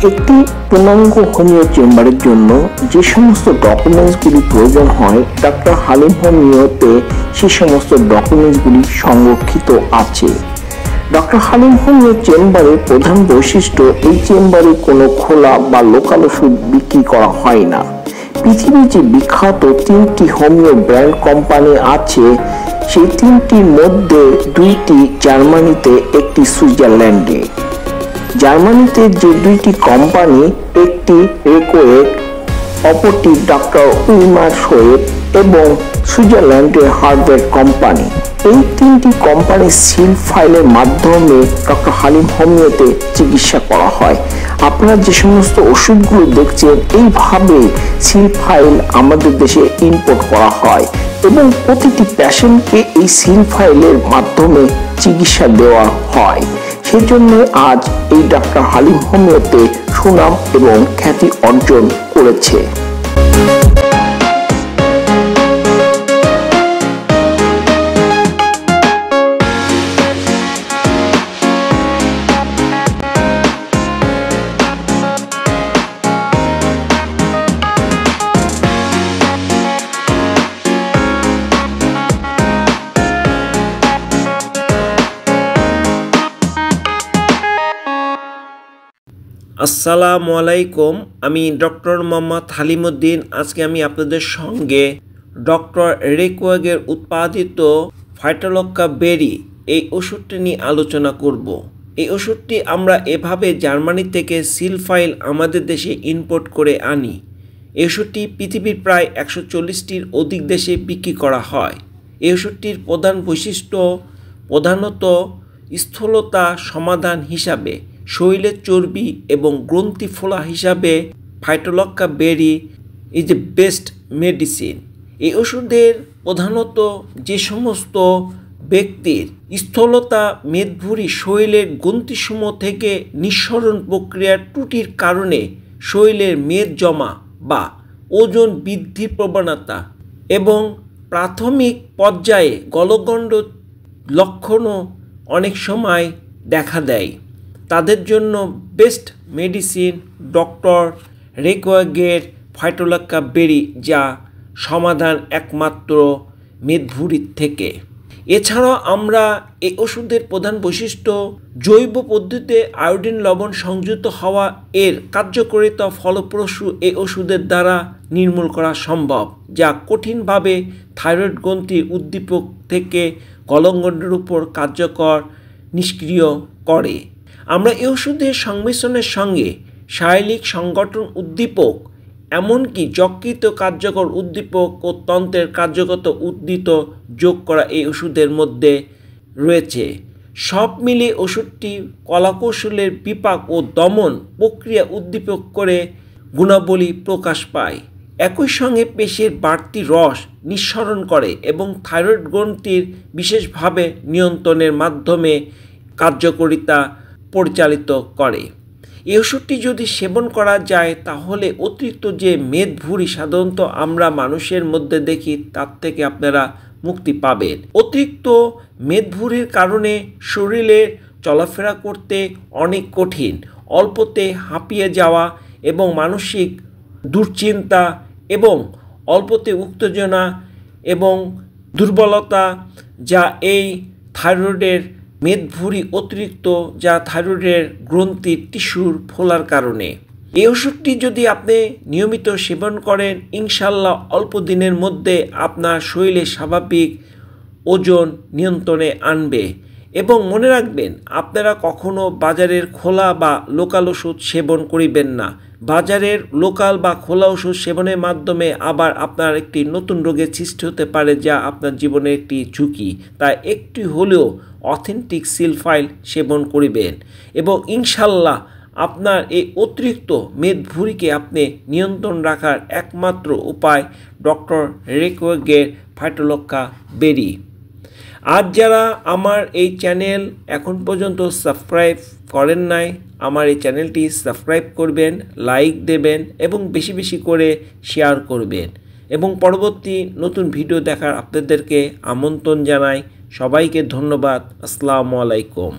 একটি পূর্ণাঙ্গ হোমিও চেম্বারের জন্য যে সমস্ত ডকুমেন্টসগুলি প্রয়োজন হয় ডক্টর হালিম হোমিওতে সেই সমস্ত ডকুমেন্টসগুলি সংরক্ষিত আছে। ডক্টর হালিম হোমিও চেম্বারের প্রধান বৈশিষ্ট্য, এই চেম্বারে কোনো খোলা বা লোকাল ওষুধ বিক্রি করা হয় না। পৃথিবীর যে বিখ্যাত 3টি হোমিও ব্র্যান্ড কোম্পানি আছে, সেই 3টির মধ্যে 2টি জার্মানিতে, একটি সুইজারল্যান্ডে। জার্মানিতে যে 2টি কোম্পানি, একটি রেকোয়েট, অপরটি ডক্টর উইমার শোয়েব এবং সুইজারল্যান্ডের হার্ভার্ড কোম্পানি। এই 3টি কোম্পানির সিল ফাইলের মাধ্যমে ডক্টর হালিম হোমিওতে চিকিৎসা করা হয়। আপনারা যে সমস্ত ওষুধগুলো দেখছেন, এইভাবে সিল ফাইল আমাদের দেশে ইম্পোর্ট করা হয় এবং প্রতিটি পেশেন্টকে এই সিল ফাইলের মাধ্যমে চিকিৎসা দেওয়া হয়। সেই জন্য আজ এই ডক্টর হালিম হোমিওতে সুনাম এবং খ্যাতি অর্জন করেছে। আসসালামু আলাইকুম, আমি ডক্টর মোহাম্মদ হালিমউদ্দিন। আজকে আমি আপনাদের সঙ্গে ডক্টর রেকোয়াগের উৎপাদিত ফাইটোলক্কা বেরি এই ওষুধটি নিয়ে আলোচনা করব। এই ওষুধটি আমরা এভাবে জার্মানি থেকে সিল ফাইল আমাদের দেশে ইম্পোর্ট করে আনি। এই ওষুধটি পৃথিবীর প্রায় 140টির অধিক দেশে বিক্রি করা হয়। এই ওষুধটির প্রধান বৈশিষ্ট্য প্রধানত স্থূলতা সমাধান হিসাবে, শরীরের চর্বি এবং গ্রন্থি ফোলা হিসাবে Phytolacca berry is a best medicine. এই ওষুধের প্রধানত যে সমস্ত ব্যক্তির স্থূলতা, মেদভুঁড়ি, শরীরের গ্রন্থিসমূহ থেকে নিঃসরণ প্রক্রিয়ার ত্রুটির কারণে শরীরের মেদ জমা বা ওজন বৃদ্ধির প্রবণতা এবং প্রাথমিক পর্যায়ে গলগণ্ড লক্ষণও অনেক সময় দেখা দেয়, তাদের জন্য বেস্ট মেডিসিন ডক্টর রেকোয়াগের ফাইটোলক্কা বেরি, যা সমাধান একমাত্র মেদভুঁড়ির থেকে। এছাড়াও আমরা এই ওষুধের প্রধান বৈশিষ্ট্য জৈব পদ্ধতিতে আয়োডিন লবণ সংযুক্ত হওয়া, এর কার্যকারিতা ফলপ্রসূ এই ওষুধের দ্বারা নির্মূল করা সম্ভব, যা কঠিনভাবে থাইরয়েড গ্রন্থির উদ্দীপক থেকে গলগণ্ডের উপর কার্যকর নিষ্ক্রিয় করে। আমরা এই ওষুধের সংমিশ্রণের সঙ্গে শারীরিক সংগঠন উদ্দীপক, এমনকি যকৃত কার্যকর উদ্দীপক ও তন্ত্রের কার্যগত উদ্দীত যোগ করা এই ওষুধের মধ্যে রয়েছে। সব মিলিয়ে ওষুধটি কলাকৌশলের বিপাক ও দমন প্রক্রিয়া উদ্দীপক করে গুণাবলী প্রকাশ পায়। একই সঙ্গে পেশির বাড়তি রস নিঃসরণ করে এবং থাইরয়েড গ্রন্থির বিশেষভাবে নিয়ন্ত্রণের মাধ্যমে কার্যকারিতা পরিচালিত করে। এই ওষুধটি যদি সেবন করা যায়, তাহলে অতিরিক্ত যে মেদভুঁড়ি সাধারণত আমরা মানুষের মধ্যে দেখি, তার থেকে আপনারা মুক্তি পাবেন। অতিরিক্ত মেদভুঁড়ির কারণে শরীরে চলাফেরা করতে অনেক কঠিন, অল্পতে হাঁপিয়ে যাওয়া এবং মানসিক দুশ্চিন্তা এবং অল্পতে উত্তেজনা এবং দুর্বলতা, যা এই থাইরয়েডের মেদভুঁড়ি অতিরিক্ত, যা থাইরয়েডের গ্রন্থির টিস্যুর ফোলার কারণে। এই ওষুধটি যদি আপনি নিয়মিত সেবন করেন, ইনশাল্লাহ অল্প দিনের মধ্যে আপনার শরীরে স্বাভাবিক ওজন নিয়ন্ত্রণে আনবে। এবং মনে রাখবেন, আপনারা কখনো বাজারের খোলা বা লোকাল ওষুধ সেবন করিবেন না। বাজারের লোকাল বা খোলা ওষুধ সেবনের মাধ্যমে আবার আপনার একটি নতুন রোগের সৃষ্টি হতে পারে, যা আপনার জীবনের একটি ঝুঁকি। তাই একটি হলেও অথেন্টিক সিল ফাইল সেবন করিবেন এবং ইনশাল্লাহ আপনার এই অতিরিক্ত মেদভুঁড়িকে আপনি নিয়ন্ত্রণ রাখার একমাত্র উপায় ডক্টর রেকোয়াগের ফাইটোলক্কা বেরি। আজ যারা আমার এই চ্যানেল এখন পর্যন্ত সাবস্ক্রাইব করেন নাই, আমার এই চ্যানেলটি সাবস্ক্রাইব করবেন, লাইক দেবেন এবং বেশি বেশি করে শেয়ার করবেন এবং পরবর্তী নতুন ভিডিও দেখার আপনাদেরকে আমন্ত্রণ জানাই। সবাইকে ধন্যবাদ। আসসালামু আলাইকুম।